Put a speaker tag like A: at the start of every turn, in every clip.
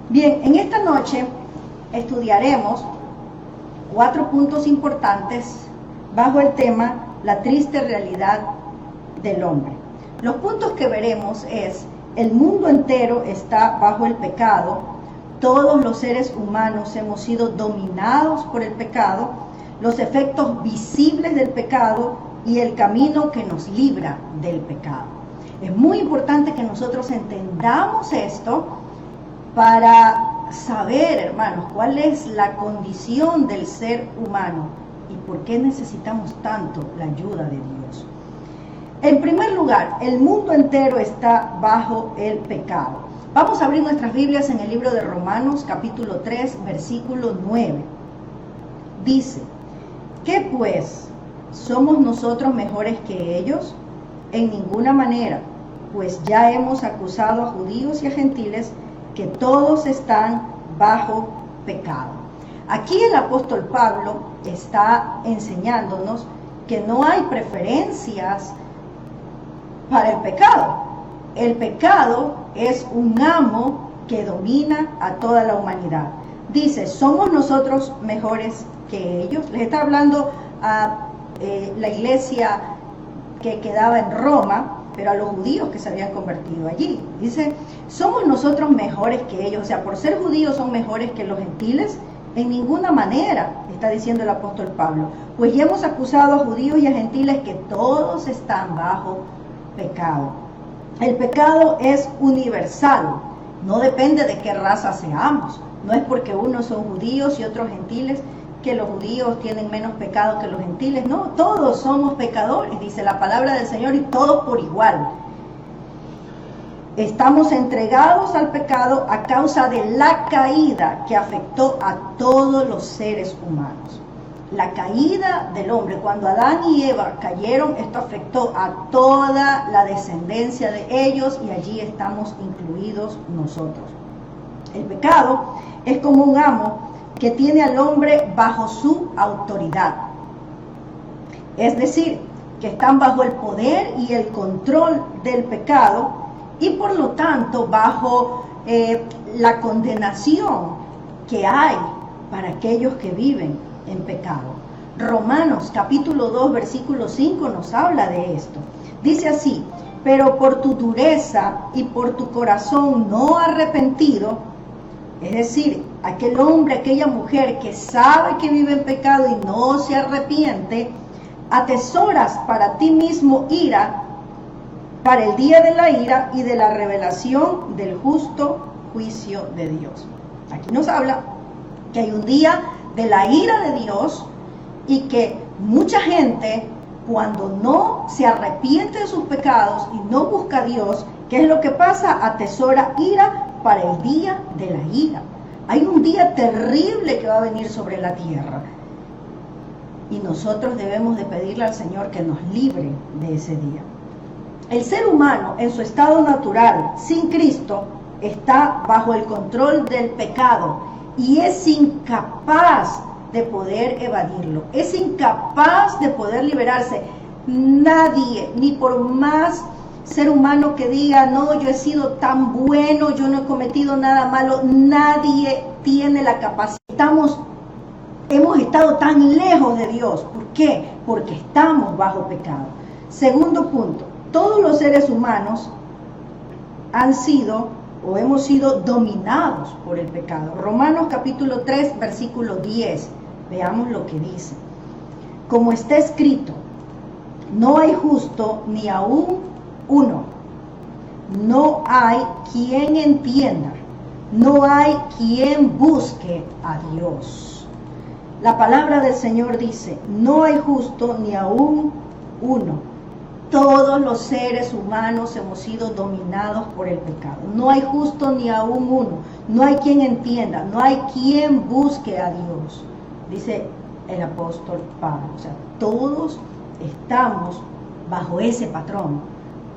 A: Bien, en esta noche estudiaremos 4 puntos importantes bajo el tema la triste realidad del hombre. Los puntos que veremos es: el mundo entero está bajo el pecado, todos los seres humanos hemos sido dominados por el pecado, los efectos visibles del pecado y el camino que nos libra del pecado. Es muy importante que nosotros entendamos esto para saber, hermanos, cuál es la condición del ser humano y por qué necesitamos tanto la ayuda de Dios. En primer lugar, el mundo entero está bajo el pecado. Vamos a abrir nuestras Biblias en el libro de Romanos, capítulo 3, versículo 9. Dice: ¿qué pues? ¿Somos nosotros mejores que ellos? En ninguna manera, pues ya hemos acusado a judíos y a gentiles que todos están bajo pecado. Aquí el apóstol Pablo está enseñándonos que no hay preferencias para el pecado. El pecado es un amo que domina a toda la humanidad. Dice, ¿somos nosotros mejores que ellos? Les está hablando a la iglesia que quedaba en Roma, pero a los judíos que se habían convertido allí. Dice, ¿somos nosotros mejores que ellos? O sea, por ser judíos son mejores que los gentiles. En ninguna manera, está diciendo el apóstol Pablo. Pues ya hemos acusado a judíos y a gentiles que todos están bajo pecado. El pecado es universal, no depende de qué raza seamos. No es porque unos son judíos y otros gentiles que los judíos tienen menos pecado que los gentiles. No, todos somos pecadores, dice la palabra del Señor, y todos por igual. Estamos entregados al pecado a causa de la caída que afectó a todos los seres humanos. La caída del hombre, cuando Adán y Eva cayeron, esto afectó a toda la descendencia de ellos y allí estamos incluidos nosotros. El pecado es como un amo que tiene al hombre bajo su autoridad. Es decir, que están bajo el poder y el control del pecado y por lo tanto bajo la condenación que hay para aquellos que viven en pecado. Romanos capítulo 2 versículo 5 nos habla de esto. Dice así: pero por tu dureza y por tu corazón no arrepentido, es decir, aquel hombre, aquella mujer que sabe que vive en pecado y no se arrepiente, atesoras para ti mismo ira para el día de la ira y de la revelación del justo juicio de Dios. Aquí nos habla que hay un día de la ira de Dios y que mucha gente, cuando no se arrepiente de sus pecados y no busca a Dios, ¿qué es lo que pasa? Atesora ira para el día de la ira. Hay un día terrible que va a venir sobre la tierra y nosotros debemos de pedirle al Señor que nos libre de ese día. El ser humano en su estado natural, sin Cristo, está bajo el control del pecado y es incapaz de poder evadirlo, es incapaz de poder liberarse. Nadie, ni por más ser humano que diga, no, yo he sido tan bueno, yo no he cometido nada malo, nadie tiene la capacidad. Hemos estado tan lejos de Dios. ¿Por qué? Porque estamos bajo pecado. Segundo punto, todos los seres humanos han sido o hemos sido dominados por el pecado. Romanos capítulo 3, versículo 10. Veamos lo que dice. Como está escrito, no hay justo ni aún uno. No hay quien entienda. No hay quien busque a Dios. La palabra del Señor dice, no hay justo ni aún uno. Todos los seres humanos hemos sido dominados por el pecado. No hay justo ni aún uno. No hay quien entienda. No hay quien busque a Dios. Dice el apóstol Pablo. O sea, todos estamos bajo ese patrón.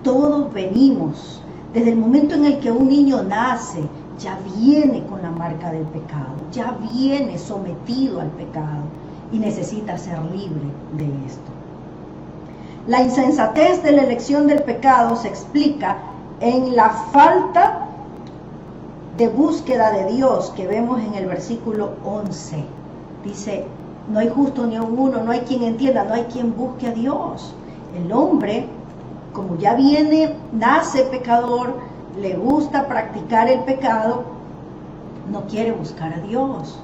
A: Todos venimos. Desde el momento en el que un niño nace, ya viene con la marca del pecado. Ya viene sometido al pecado y necesita ser libre de esto. La insensatez de la elección del pecado se explica en la falta de búsqueda de Dios que vemos en el versículo 11. Dice, no hay justo ni un uno, no hay quien entienda, no hay quien busque a Dios. El hombre, como ya nace pecador, le gusta practicar el pecado, no quiere buscar a Dios.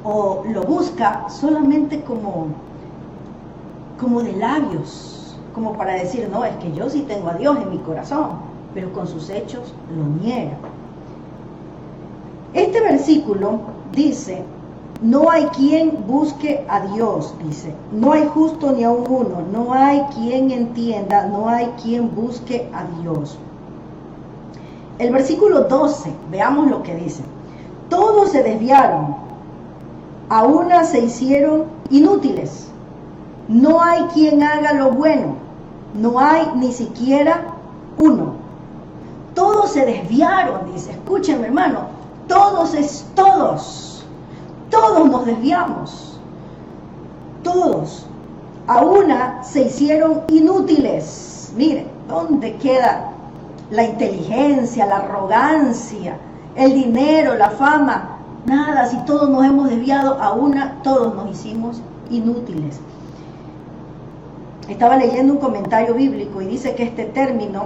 A: O lo busca solamente como de labios, como para decir, no, es que yo sí tengo a Dios en mi corazón, pero con sus hechos lo niega. Este versículo dice, no hay quien busque a Dios, dice, no hay justo ni aun uno, no hay quien entienda, no hay quien busque a Dios. El versículo 12, veamos lo que dice, todos se desviaron, a una se hicieron inútiles, no hay quien haga lo bueno, no hay ni siquiera uno. Todos se desviaron, dice, escúchenme hermano, todos nos desviamos, todos, a una se hicieron inútiles. Miren, ¿dónde queda la inteligencia, la arrogancia, el dinero, la fama? Nada, si todos nos hemos desviado a una, todos nos hicimos inútiles. Estaba leyendo un comentario bíblico y dice que este término,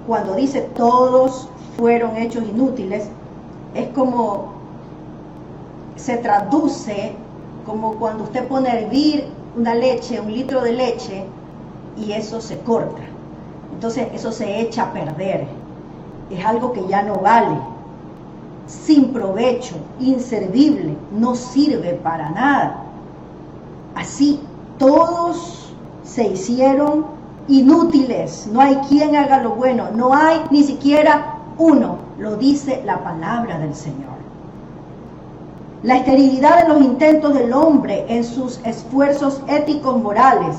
A: cuando dice todos fueron hechos inútiles, es como, se traduce como cuando usted pone a hervir una leche, 1 litro de leche, y eso se corta. Entonces eso se echa a perder. Es algo que ya no vale, sin provecho, inservible, no sirve para nada. Así, todos se hicieron inútiles, no hay quien haga lo bueno, no hay ni siquiera uno, lo dice la palabra del Señor. La esterilidad de los intentos del hombre en sus esfuerzos éticos morales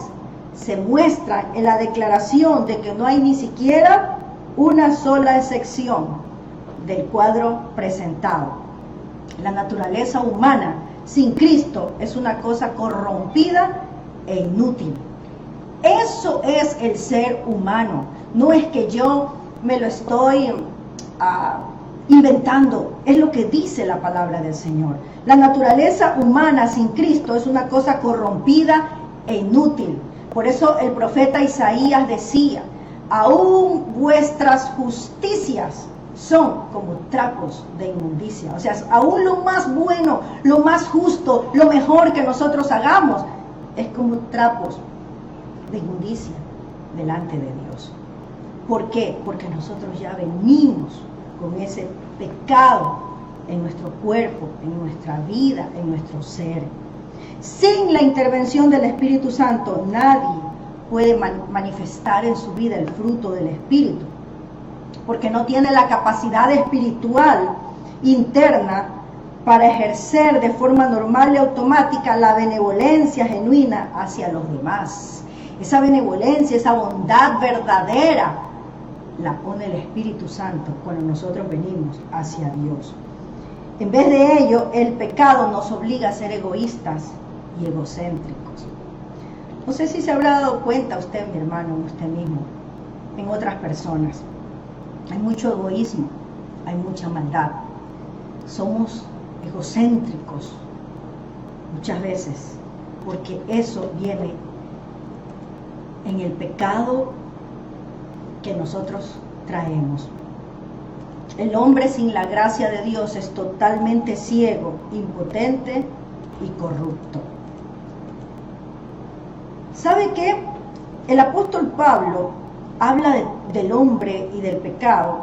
A: se muestra en la declaración de que no hay ni siquiera una sola excepción del cuadro presentado. La naturaleza humana sin Cristo es una cosa corrompida e inútil. Eso es el ser humano. No es que yo me lo estoy inventando, es lo que dice la palabra del Señor. La naturaleza humana sin Cristo es una cosa corrompida e inútil. Por eso el profeta Isaías decía, aún vuestras justicias son como trapos de inmundicia. O sea, aún lo más bueno, lo más justo, lo mejor que nosotros hagamos, es como trapos de inmundicia delante de Dios. ¿Por qué? Porque nosotros ya venimos con ese pecado en nuestro cuerpo, en nuestra vida, en nuestro ser. Sin la intervención del Espíritu Santo, nadie puede manifestar en su vida el fruto del Espíritu, porque no tiene la capacidad espiritual interna para ejercer de forma normal y automática la benevolencia genuina hacia los demás. Esa benevolencia, esa bondad verdadera, la pone el Espíritu Santo cuando nosotros venimos hacia Dios. En vez de ello, el pecado nos obliga a ser egoístas y egocéntricos. No sé si se habrá dado cuenta usted, mi hermano, usted mismo, en otras personas. Hay mucho egoísmo, hay mucha maldad. Somos egocéntricos muchas veces, porque eso viene en el pecado que nosotros traemos. El hombre sin la gracia de Dios es totalmente ciego, impotente y corrupto. ¿Sabe qué? El apóstol Pablo habla del hombre y del pecado.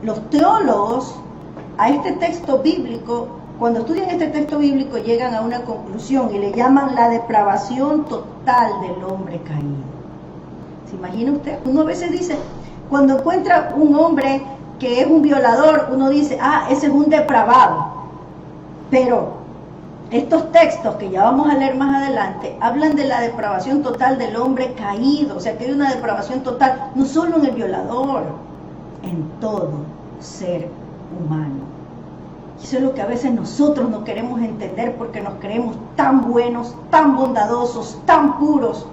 A: Los teólogos a este texto bíblico, cuando estudian este texto bíblico, llegan a una conclusión y le llaman la depravación total del hombre caído. ¿Se imagina usted? Uno a veces dice, cuando encuentra un hombre que es un violador, uno dice, ese es un depravado. Pero estos textos que ya vamos a leer más adelante hablan de la depravación total del hombre caído. O sea que hay una depravación total, no solo en el violador, en todo ser humano. Y eso es lo que a veces nosotros no queremos entender, porque nos creemos tan buenos, tan bondadosos, tan puros,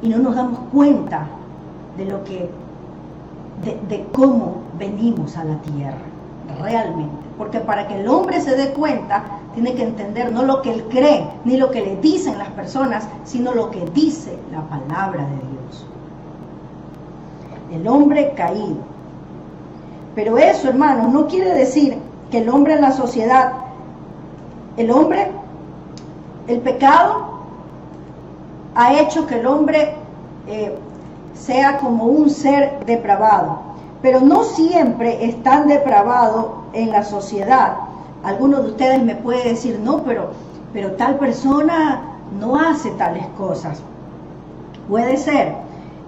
A: y no nos damos cuenta de lo que de cómo venimos a la tierra, realmente. Porque para que el hombre se dé cuenta, tiene que entender no lo que él cree, ni lo que le dicen las personas, sino lo que dice la palabra de Dios. El hombre caído. Pero eso, hermanos, no quiere decir que el hombre en la sociedad, el pecado ha hecho que el hombre sea como un ser depravado. Pero no siempre es tan depravado en la sociedad. Algunos de ustedes me pueden decir, no, pero tal persona no hace tales cosas. Puede ser.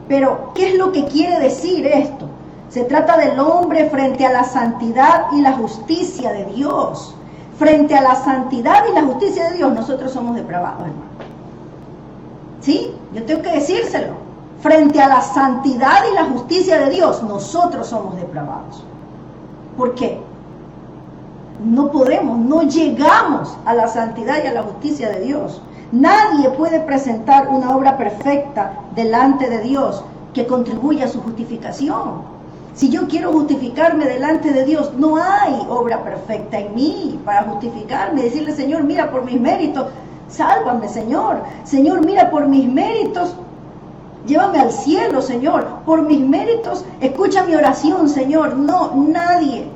A: Pero, ¿qué es lo que quiere decir esto? Se trata del hombre frente a la santidad y la justicia de Dios. Frente a la santidad y la justicia de Dios, nosotros somos depravados, hermano. ¿Sí? Yo tengo que decírselo. Frente a la santidad y la justicia de Dios, nosotros somos depravados. ¿Por qué? No podemos, no llegamos a la santidad y a la justicia de Dios. Nadie puede presentar una obra perfecta delante de Dios que contribuya a su justificación. Si yo quiero justificarme delante de Dios, no hay obra perfecta en mí para justificarme. Decirle, Señor, mira por mis méritos, sálvame, Señor. Señor, mira por mis méritos, llévame al cielo, Señor. Por mis méritos, escucha mi oración, Señor. No, nadie.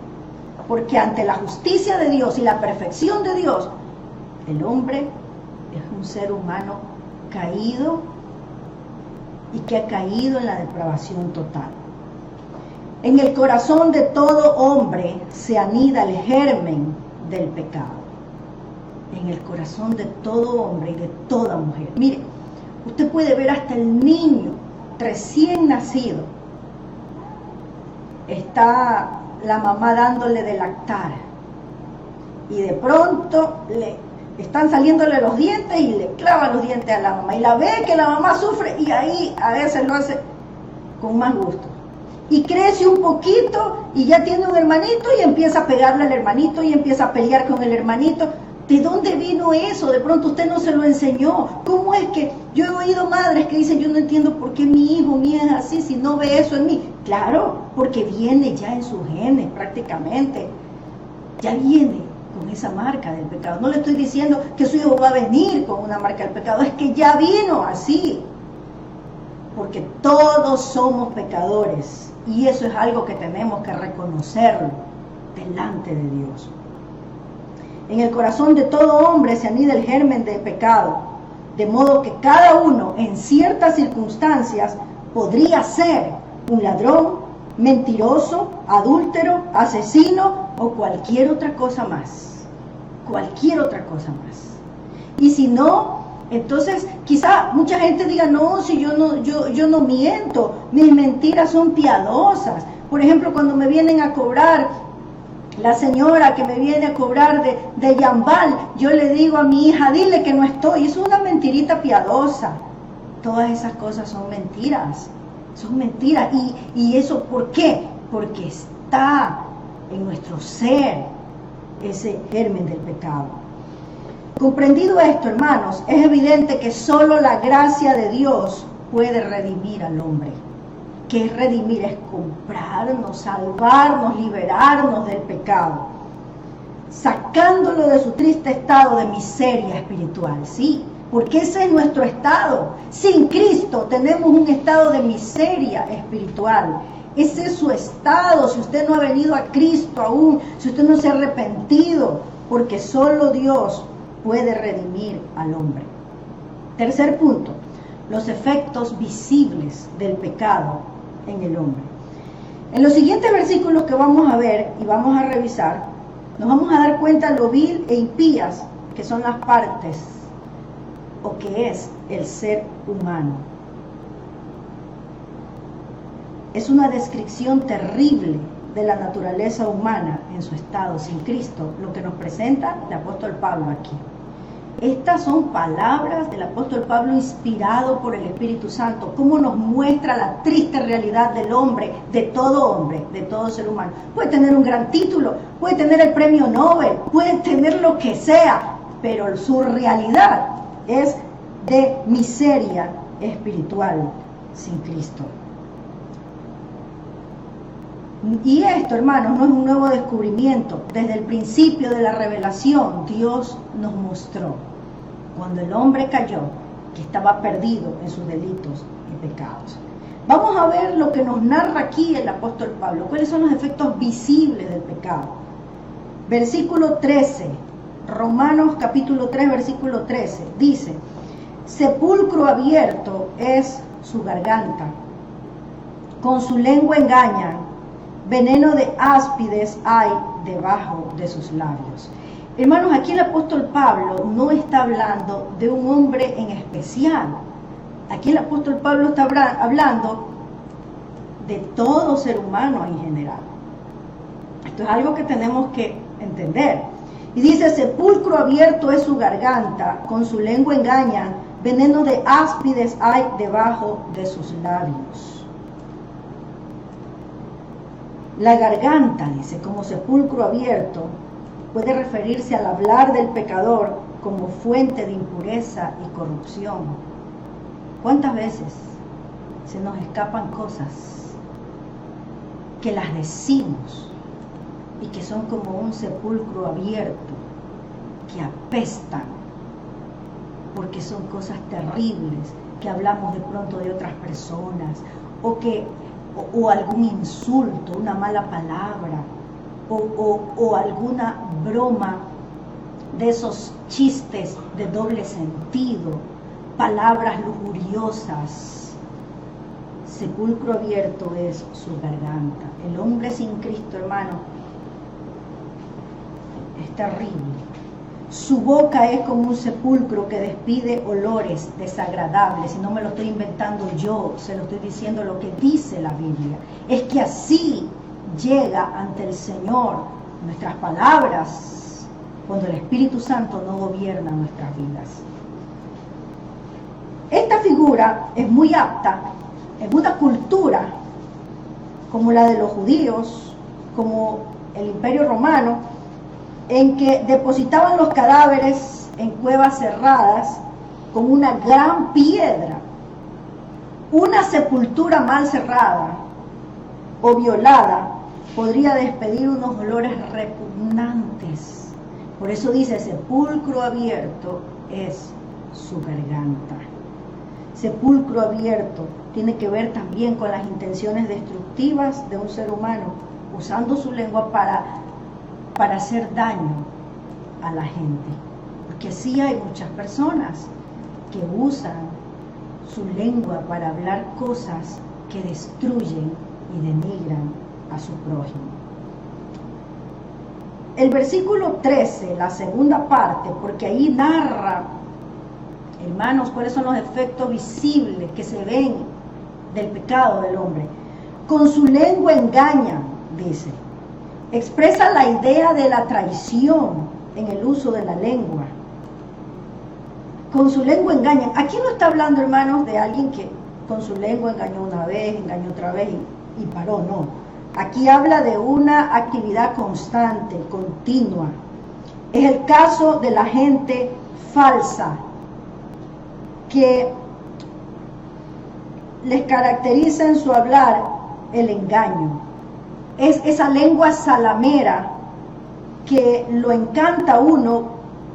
A: Porque ante la justicia de Dios y la perfección de Dios, el hombre es un ser humano caído y que ha caído en la depravación total. En el corazón de todo hombre se anida el germen del pecado. En el corazón de todo hombre y de toda mujer. Mire, usted puede ver hasta el niño recién nacido. Está la mamá dándole de lactar. Y de pronto le están saliéndole los dientes y le clavan los dientes a la mamá. Y la ve que la mamá sufre y ahí a veces lo hace con más gusto. Y crece un poquito y ya tiene un hermanito y empieza a pegarle al hermanito y empieza a pelear con el hermanito. ¿De dónde vino eso? De pronto usted no se lo enseñó. ¿Cómo es que yo he oído madres que dicen, yo no entiendo por qué mi hijo mío es así si no ve eso en mí? Claro, porque viene ya en sus genes prácticamente. Ya viene con esa marca del pecado. No le estoy diciendo que su hijo va a venir con una marca del pecado, es que ya vino así. Porque todos somos pecadores y eso es algo que tenemos que reconocerlo delante de Dios. En el corazón de todo hombre se anida el germen del pecado, de modo que cada uno en ciertas circunstancias podría ser un ladrón, mentiroso, adúltero, asesino o cualquier otra cosa más. Cualquier otra cosa más. Y si no, entonces quizá mucha gente diga, no, si yo no miento, mis mentiras son piadosas. Por ejemplo, cuando me vienen a cobrar, la señora que me viene a cobrar de Yambal, yo le digo a mi hija, dile que no estoy. Es una mentirita piadosa. Todas esas cosas son mentiras. Son mentiras. ¿Y eso por qué? Porque está en nuestro ser ese germen del pecado. Comprendido esto, hermanos, es evidente que solo la gracia de Dios puede redimir al hombre. ¿Qué es redimir? Es comprarnos, salvarnos, liberarnos del pecado, sacándolo de su triste estado de miseria espiritual, ¿sí? Porque ese es nuestro estado. Sin Cristo tenemos un estado de miseria espiritual. Ese es su estado, si usted no ha venido a Cristo aún, si usted no se ha arrepentido, porque solo Dios puede redimir al hombre. Tercer punto, los efectos visibles del pecado en el hombre. En los siguientes versículos que vamos a ver y vamos a revisar, nos vamos a dar cuenta lo vil e impías que son las partes o que es el ser humano. Es una descripción terrible de la naturaleza humana en su estado sin Cristo, lo que nos presenta el apóstol Pablo aquí. Estas son palabras del apóstol Pablo inspirado por el Espíritu Santo, cómo nos muestra la triste realidad del hombre, de todo ser humano. Puede tener un gran título, puede tener el premio Nobel, puede tener lo que sea, pero su realidad es de miseria espiritual sin Cristo. Y esto, hermanos, no es un nuevo descubrimiento. Desde el principio de la revelación, Dios nos mostró, cuando el hombre cayó, que estaba perdido en sus delitos y pecados. Vamos a ver lo que nos narra aquí el apóstol Pablo. ¿Cuáles son los efectos visibles del pecado? Versículo 13, Romanos capítulo 3, versículo 13, dice: sepulcro abierto es su garganta, con su lengua engañan, veneno de áspides hay debajo de sus labios. Hermanos, aquí el apóstol Pablo no está hablando de un hombre en especial. Aquí el apóstol Pablo está hablando de todo ser humano en general. Esto es algo que tenemos que entender. Y dice: sepulcro abierto es su garganta, con su lengua engañan, veneno de áspides hay debajo de sus labios. La garganta, dice, como sepulcro abierto, puede referirse al hablar del pecador como fuente de impureza y corrupción. ¿Cuántas veces se nos escapan cosas que las decimos y que son como un sepulcro abierto, que apestan, porque son cosas terribles, que hablamos de pronto de otras personas, o algún insulto, una mala palabra, o alguna broma de esos chistes de doble sentido, palabras lujuriosas? Sepulcro abierto es su garganta. El hombre sin Cristo, hermano, es terrible. Su boca es como un sepulcro que despide olores desagradables. Y no me lo estoy inventando yo, se lo estoy diciendo lo que dice la Biblia. Es que así llega ante el Señor nuestras palabras cuando el Espíritu Santo no gobierna nuestras vidas. Esta figura es muy apta en una cultura como la de los judíos, como el Imperio Romano, en que depositaban los cadáveres en cuevas cerradas con una gran piedra. Una sepultura mal cerrada o violada podría despedir unos olores repugnantes. Por eso dice: sepulcro abierto es su garganta. Sepulcro abierto tiene que ver también con las intenciones destructivas de un ser humano, usando su lengua para hacer daño a la gente. Porque sí hay muchas personas que usan su lengua para hablar cosas que destruyen y denigran a su prójimo. El versículo 13, la segunda parte, porque ahí narra, hermanos, cuáles son los efectos visibles que se ven del pecado del hombre. Con su lengua engañan, dice. Expresa la idea de la traición en el uso de la lengua. Con su lengua engañan. Aquí no está hablando, hermanos, de alguien que con su lengua engañó una vez, engañó otra vez y paró, no. Aquí habla de una actividad constante, continua. Es el caso de la gente falsa, que les caracteriza en su hablar el engaño. Es esa lengua salamera que lo encanta a uno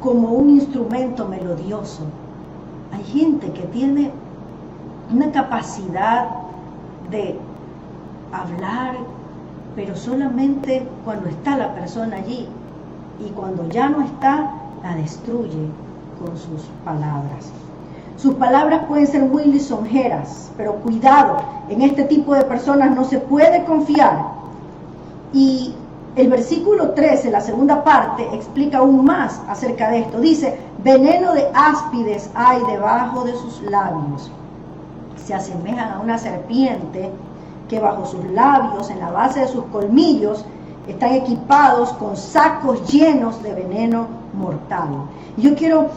A: como un instrumento melodioso. Hay gente que tiene una capacidad de hablar, pero solamente cuando está la persona allí, y cuando ya no está, la destruye con sus palabras. Sus palabras pueden ser muy lisonjeras, pero cuidado, en este tipo de personas no se puede confiar. Y el versículo 13, la segunda parte, explica aún más acerca de esto. Dice: veneno de áspides hay debajo de sus labios. Se asemejan a una serpiente que bajo sus labios, en la base de sus colmillos, están equipados con sacos llenos de veneno mortal. Yo quiero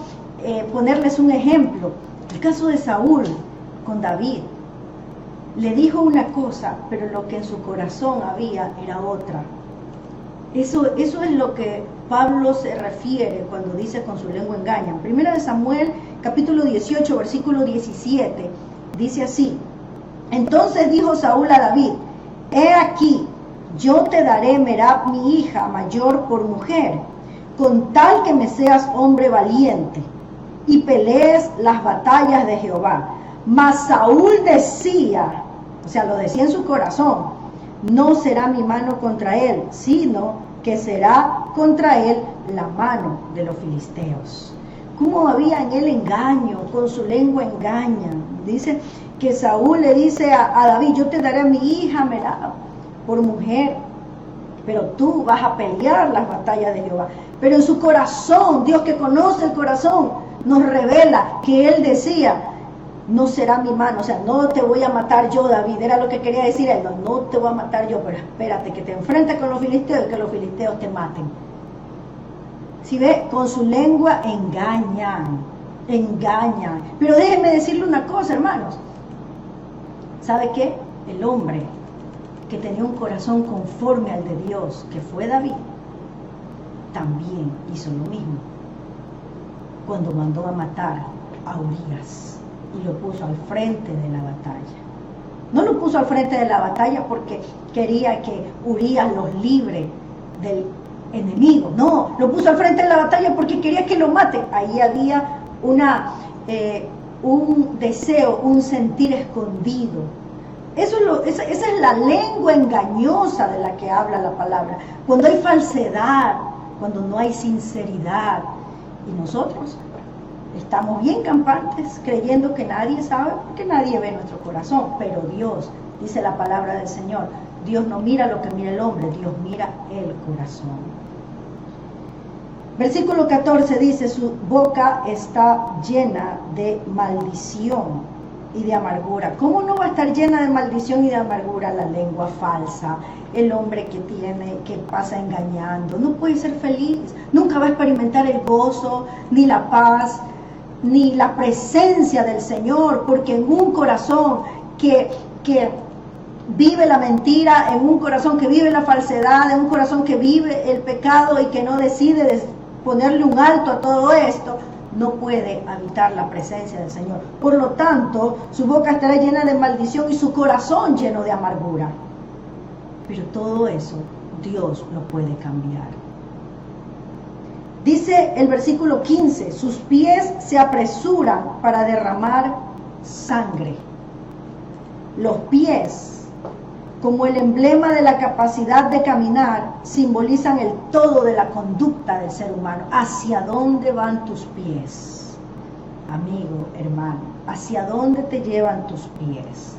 A: ponerles un ejemplo. El caso de Saúl con David. Le dijo una cosa, pero lo que en su corazón había era otra. Eso es lo que Pablo se refiere cuando dice con su lengua engañan. Primera de Samuel, capítulo 18, versículo 17, dice así: entonces dijo Saúl a David: he aquí, yo te daré Merab mi hija mayor por mujer, con tal que me seas hombre valiente y pelees las batallas de Jehová. Mas Saúl decía, o sea, lo decía en su corazón, no será mi mano contra él, sino que será contra él la mano de los filisteos. ¿Cómo había en él engaño? Con su lengua engaña. Dice que Saúl le dice a David, yo te daré a mi hija Merab por mujer, pero tú vas a pelear las batallas de Jehová. Pero en su corazón, Dios que conoce el corazón, nos revela que él decía, no será mi mano, o sea, no te voy a matar yo, David, era lo que quería decir él, no te voy a matar yo, pero espérate que te enfrentes con los filisteos y que los filisteos te maten. Si ve, con su lengua engañan. Pero déjenme decirle una cosa, hermanos. ¿Sabe qué? El hombre que tenía un corazón conforme al de Dios, que fue David, también hizo lo mismo cuando mandó a matar a Urías y lo puso al frente de la batalla. No lo puso al frente de la batalla porque quería que Urías los libre del enemigo, no, lo puso al frente de la batalla porque quería que lo maten. Ahí había un deseo, un sentir escondido. Esa es la lengua engañosa de la que habla la palabra. Cuando hay falsedad, cuando no hay sinceridad. Y nosotros estamos bien campantes creyendo que nadie sabe porque nadie ve nuestro corazón. Pero Dios, dice la palabra del Señor, Dios no mira lo que mira el hombre, Dios mira el corazón. Versículo 14 dice, su boca está llena de maldición y de amargura. ¿Cómo no va a estar llena de maldición y de amargura? La lengua falsa, el hombre que pasa engañando, no puede ser feliz, nunca va a experimentar el gozo, ni la paz, ni la presencia del Señor, porque en un corazón que vive la mentira, en un corazón que vive la falsedad, en un corazón que vive el pecado y que no decide ponerle un alto a todo esto, no puede habitar la presencia del Señor. Por lo tanto, su boca estará llena de maldición y su corazón lleno de amargura. Pero todo eso Dios lo puede cambiar. Dice el versículo 15, sus pies se apresuran para derramar sangre. Los pies, como el emblema de la capacidad de caminar, simbolizan el todo de la conducta del ser humano. ¿Hacia dónde van tus pies? Amigo, hermano, ¿hacia dónde te llevan tus pies?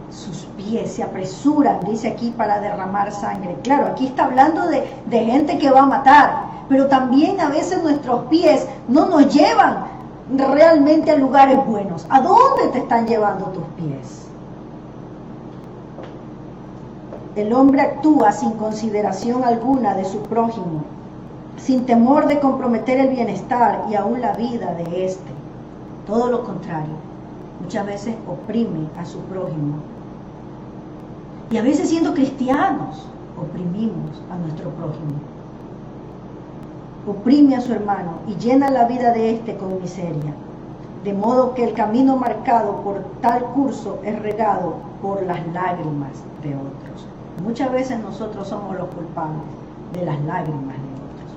A: Sus pies se apresuran, dice aquí, para derramar sangre. Claro, aquí está hablando de gente que va a matar, pero también a veces nuestros pies no nos llevan realmente a lugares buenos. ¿A dónde te están llevando tus pies? El hombre actúa sin consideración alguna de su prójimo, sin temor de comprometer el bienestar y aún la vida de éste. Todo lo contrario, muchas veces oprime a su prójimo. Y a veces, siendo cristianos, oprimimos a nuestro prójimo. Oprime a su hermano y llena la vida de éste con miseria, de modo que el camino marcado por tal curso es regado por las lágrimas de otros. Muchas veces nosotros somos los culpables de las lágrimas de otros.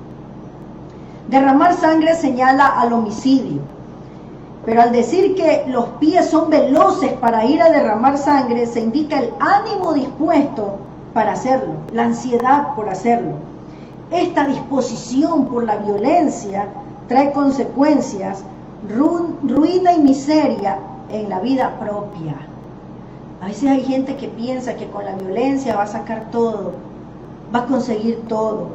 A: Derramar sangre señala al homicidio, pero al decir que los pies son veloces para ir a derramar sangre, se indica el ánimo dispuesto para hacerlo, la ansiedad por hacerlo. Esta disposición por la violencia trae consecuencias, ruina y miseria en la vida propia. A veces hay gente que piensa que con la violencia va a sacar todo, va a conseguir todo.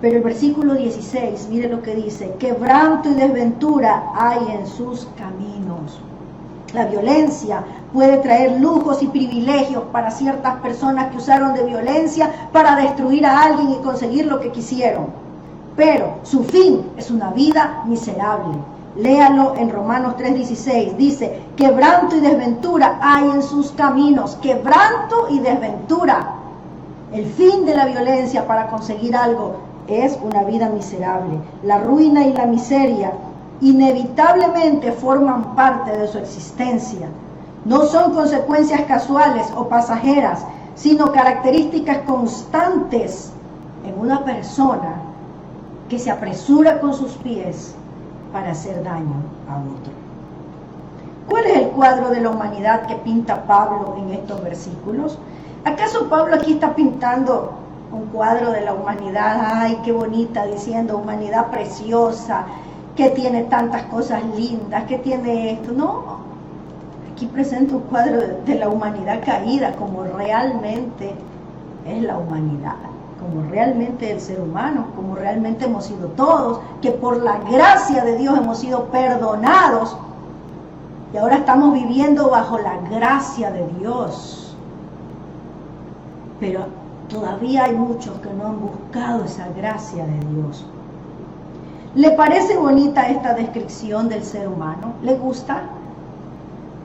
A: Pero el versículo 16, mire lo que dice: quebranto y desventura hay en sus caminos. La violencia puede traer lujos y privilegios para ciertas personas que usaron de violencia para destruir a alguien y conseguir lo que quisieron. Pero su fin es una vida miserable. Léalo en Romanos 3:16, dice: quebranto y desventura hay en sus caminos. Quebranto y desventura. El fin de la violencia para conseguir algo es una vida miserable. La ruina y la miseria inevitablemente forman parte de su existencia. No son consecuencias casuales o pasajeras, sino características constantes en una persona que se apresura con sus pies para hacer daño a otro. ¿Cuál es el cuadro de la humanidad que pinta Pablo en estos versículos? ¿Acaso Pablo aquí está pintando un cuadro de la humanidad? Ay, qué bonita, diciendo humanidad preciosa, que tiene tantas cosas lindas, que tiene esto. No, aquí presenta un cuadro de la humanidad caída, como realmente es la humanidad, como realmente el ser humano, como realmente hemos sido todos, que por la gracia de Dios hemos sido perdonados y ahora estamos viviendo bajo la gracia de Dios. Pero todavía hay muchos que no han buscado esa gracia de Dios. ¿Le parece bonita esta descripción del ser humano? ¿Le gusta?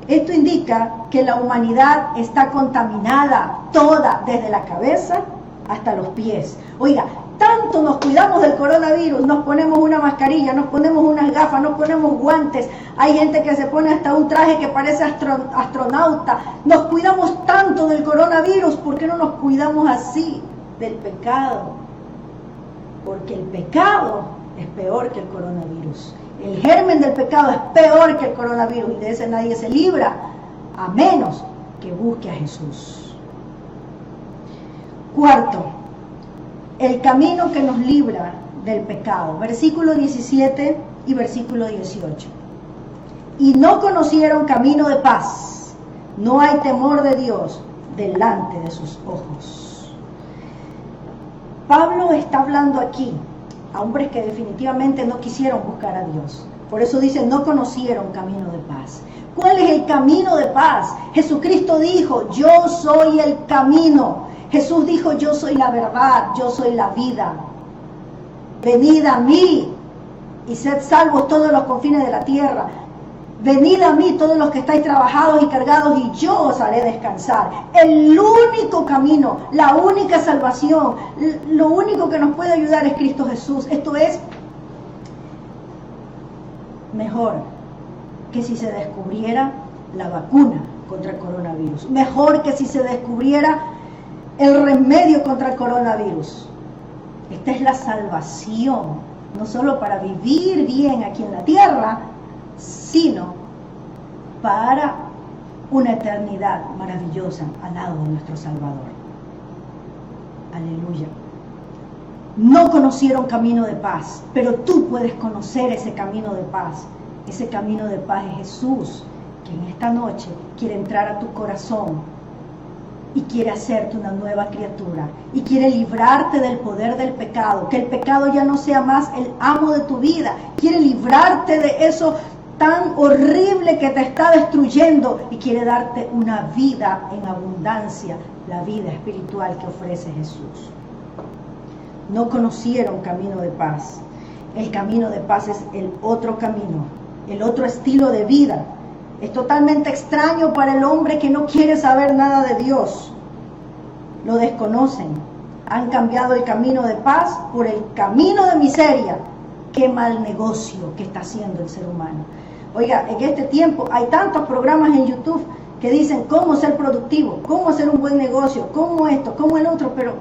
A: Esto indica que la humanidad está contaminada toda, desde la cabeza hasta los pies. Oiga, tanto nos cuidamos del coronavirus, nos ponemos una mascarilla, nos ponemos unas gafas, nos ponemos guantes. Hay gente que se pone hasta un traje que parece astronauta. Nos cuidamos tanto del coronavirus, ¿por qué no nos cuidamos así del pecado? Porque el pecado es peor que el coronavirus. El germen del pecado es peor que el coronavirus y de ese nadie se libra, a menos que busque a Jesús. Cuarto, el camino que nos libra del pecado. Versículo 17 y versículo 18. Y no conocieron camino de paz. No hay temor de Dios delante de sus ojos. Pablo está hablando aquí a hombres que definitivamente no quisieron buscar a Dios. Por eso dice, no conocieron camino de paz. ¿Cuál es el camino de paz? Jesucristo dijo, yo soy el camino. Jesús dijo, yo soy la verdad, yo soy la vida. Venid a mí y sed salvos todos los confines de la tierra. Venid a mí todos los que estáis trabajados y cargados y yo os haré descansar. El único camino, la única salvación, lo único que nos puede ayudar es Cristo Jesús. Esto es mejor que si se descubriera la vacuna contra el coronavirus. Mejor que si se descubriera el remedio contra el coronavirus. Esta es la salvación, no solo para vivir bien aquí en la tierra, sino para una eternidad maravillosa al lado de nuestro Salvador. Aleluya. No conocieron camino de paz, pero tú puedes conocer ese camino de paz. Ese camino de paz es Jesús, que en esta noche quiere entrar a tu corazón y quiere hacerte una nueva criatura y quiere librarte del poder del pecado, que el pecado ya no sea más el amo de tu vida. Quiere librarte de eso tan horrible que te está destruyendo y quiere darte una vida en abundancia, la vida espiritual que ofrece Jesús. No conocieron camino de paz. El camino de paz es el otro camino, el otro estilo de vida. Es totalmente extraño para el hombre que no quiere saber nada de Dios. Lo desconocen. Han cambiado el camino de paz por el camino de miseria. Qué mal negocio que está haciendo el ser humano. Oiga, en este tiempo hay tantos programas en YouTube que dicen cómo ser productivo, cómo hacer un buen negocio, cómo esto, cómo el otro, pero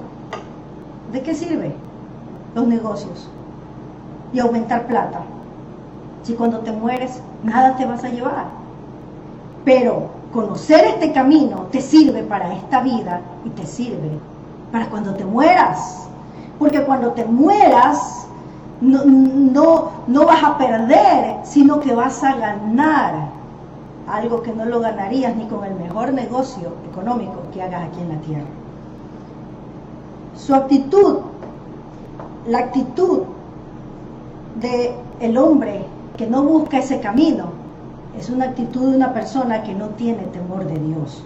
A: ¿de qué sirve los negocios y aumentar plata si cuando te mueres nada te vas a llevar? Pero conocer este camino te sirve para esta vida y te sirve para cuando te mueras, porque cuando te mueras no vas a perder, sino que vas a ganar algo que no lo ganarías ni con el mejor negocio económico que hagas aquí en la tierra. Su actitud, la actitud del hombre que no busca ese camino, es una actitud de una persona que no tiene temor de Dios.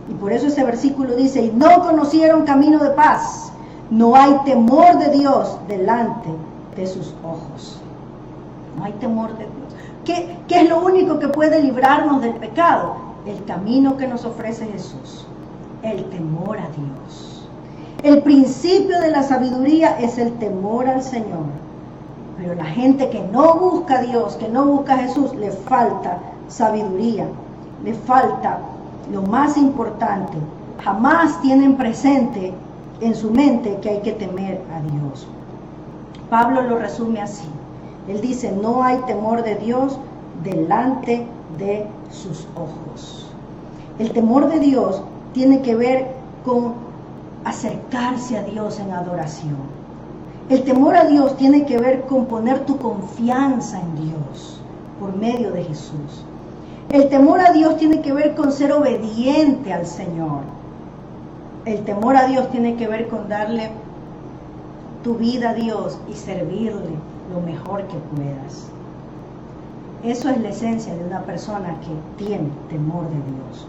A: Y por eso ese versículo dice, y no conocieron camino de paz, no hay temor de Dios delante de sus ojos. No hay temor de Dios. ¿Qué es lo único que puede librarnos del pecado? El camino que nos ofrece Jesús, el temor a Dios. El principio de la sabiduría es el temor al Señor. Pero la gente que no busca a Dios, que no busca a Jesús, le falta sabiduría, le falta lo más importante, jamás tienen presente en su mente que hay que temer a Dios. Pablo lo resume así. Él dice, no hay temor de Dios delante de sus ojos. El temor de Dios tiene que ver con acercarse a Dios en adoración. El temor a Dios tiene que ver con poner tu confianza en Dios por medio de Jesús. El temor a Dios tiene que ver con ser obediente al Señor. El temor a Dios tiene que ver con darle tu vida a Dios y servirle lo mejor que puedas. Eso es la esencia de una persona que tiene temor de Dios.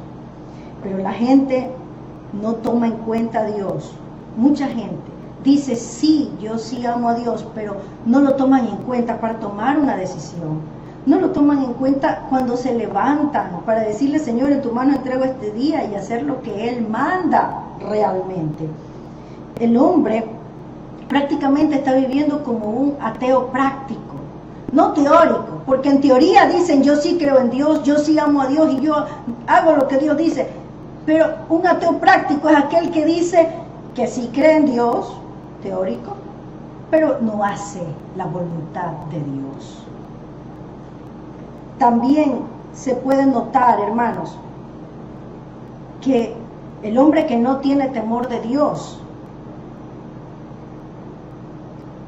A: Pero la gente no toma en cuenta a Dios. Mucha gente dice, sí, yo sí amo a Dios, pero no lo toman en cuenta para tomar una decisión. No lo toman en cuenta cuando se levantan para decirle, Señor, en tu mano entrego este día y hacer lo que Él manda realmente. El hombre prácticamente está viviendo como un ateo práctico, no teórico, porque en teoría dicen, yo sí creo en Dios, yo sí amo a Dios y yo hago lo que Dios dice. Pero un ateo práctico es aquel que dice que sí cree en Dios, teórico, pero no hace la voluntad de Dios. También se puede notar, hermanos, que el hombre que no tiene temor de Dios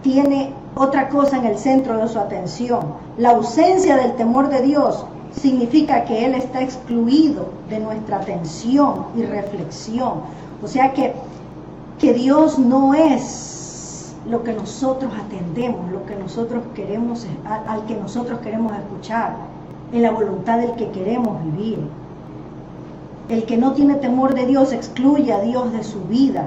A: tiene otra cosa en el centro de su atención. La ausencia del temor de Dios significa que Él está excluido de nuestra atención y reflexión. O sea que Dios no es lo que nosotros atendemos, lo que nosotros queremos, al que nosotros queremos escuchar, en la voluntad del que queremos vivir. El que no tiene temor de Dios excluye a Dios de su vida.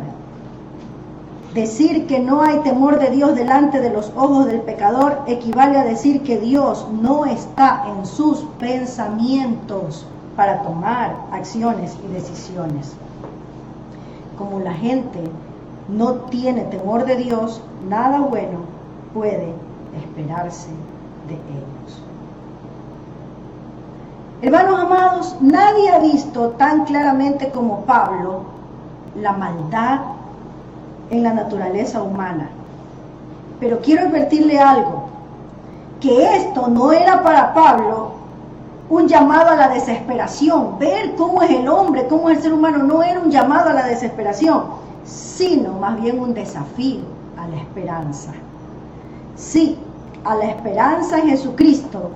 A: Decir que no hay temor de Dios delante de los ojos del pecador equivale a decir que Dios no está en sus pensamientos para tomar acciones y decisiones. Como la gente no tiene temor de Dios, nada bueno puede esperarse de ellos. Hermanos amados, nadie ha visto tan claramente como Pablo la maldad en la naturaleza humana. Pero quiero advertirle algo, que esto no era para Pablo un llamado a la desesperación. Ver cómo es el hombre, cómo es el ser humano, no era un llamado a la desesperación, sino más bien un desafío a la esperanza. Sí, a la esperanza en Jesucristo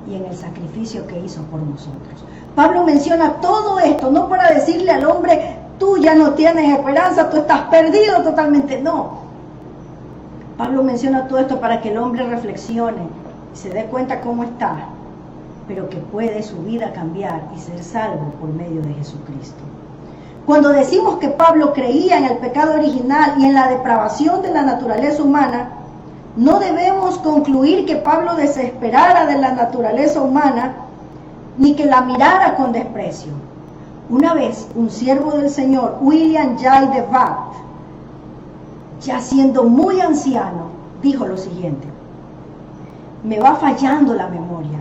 A: y en el sacrificio que hizo por nosotros. Pablo menciona todo esto, no para decirle al hombre, tú ya no tienes esperanza, tú estás perdido totalmente. No. Pablo menciona todo esto para que el hombre reflexione y se dé cuenta cómo está, pero que puede su vida cambiar y ser salvo por medio de Jesucristo. Cuando decimos que Pablo creía en el pecado original y en la depravación de la naturaleza humana, no debemos concluir que Pablo desesperara de la naturaleza humana ni que la mirara con desprecio. Una vez, un siervo del Señor, William J. DeVat, ya siendo muy anciano, dijo lo siguiente: me va fallando la memoria,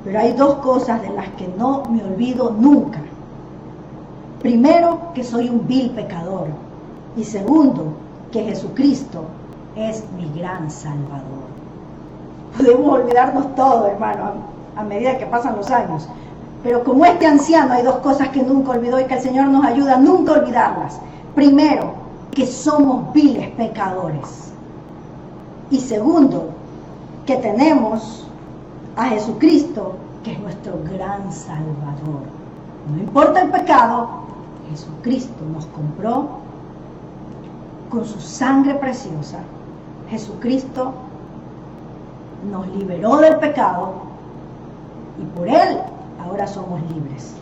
A: pero hay dos cosas de las que no me olvido nunca. Primero, que soy un vil pecador, y segundo, que Jesucristo es mi gran Salvador. Podemos olvidarnos todo, hermano, a medida que pasan los años. Pero como este anciano, hay dos cosas que nunca olvidó y que el Señor nos ayuda a nunca olvidarlas. Primero, que somos viles pecadores. Y segundo, que tenemos a Jesucristo, que es nuestro gran Salvador. No importa el pecado, Jesucristo nos compró con su sangre preciosa. Jesucristo nos liberó del pecado y por Él ahora somos libres.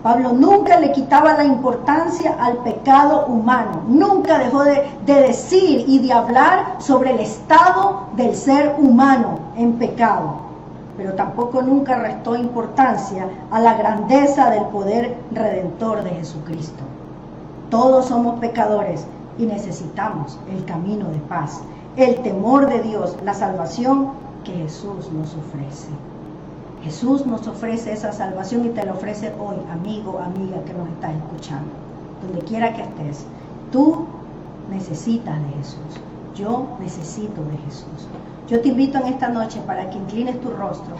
A: Pablo nunca le quitaba la importancia al pecado humano, nunca dejó de decir y de hablar sobre el estado del ser humano en pecado, pero tampoco nunca restó importancia a la grandeza del poder redentor de Jesucristo. Todos somos pecadores y necesitamos el camino de paz, el temor de Dios, la salvación que Jesús nos ofrece. Jesús nos ofrece esa salvación y te la ofrece hoy, amigo, amiga que nos estás escuchando. Donde quiera que estés, tú necesitas de Jesús. Yo necesito de Jesús. Yo te invito en esta noche para que inclines tu rostro.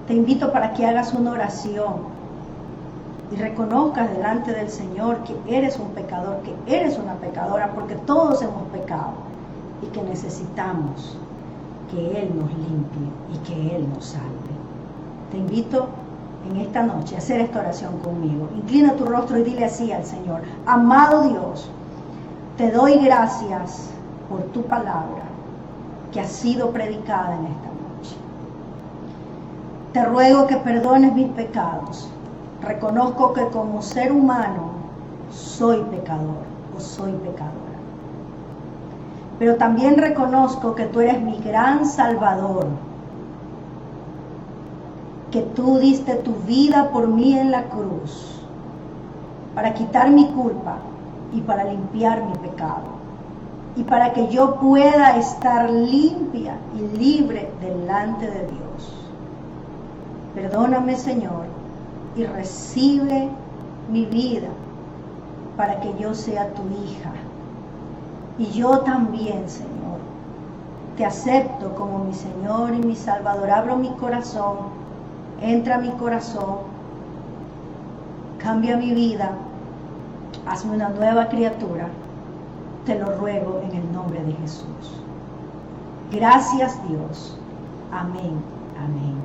A: Te invito para que hagas una oración y reconozcas delante del Señor que eres un pecador, que eres una pecadora, porque todos hemos pecado y que necesitamos que Él nos limpie y que Él nos salve. Te invito en esta noche a hacer esta oración conmigo. Inclina tu rostro y dile así al Señor: amado Dios, te doy gracias por tu palabra que ha sido predicada en esta noche. Te ruego que perdones mis pecados. Reconozco que como ser humano soy pecador o soy pecadora. Pero también reconozco que tú eres mi gran Salvador, que tú diste tu vida por mí en la cruz para quitar mi culpa y para limpiar mi pecado y para que yo pueda estar limpia y libre delante de Dios. Perdóname, Señor, y recibe mi vida para que yo sea tu hija. Y yo también, Señor, te acepto como mi Señor y mi Salvador. Abro mi corazón, entra a mi corazón, cambia mi vida, hazme una nueva criatura. Te lo ruego en el nombre de Jesús. Gracias, Dios. Amén. Amén.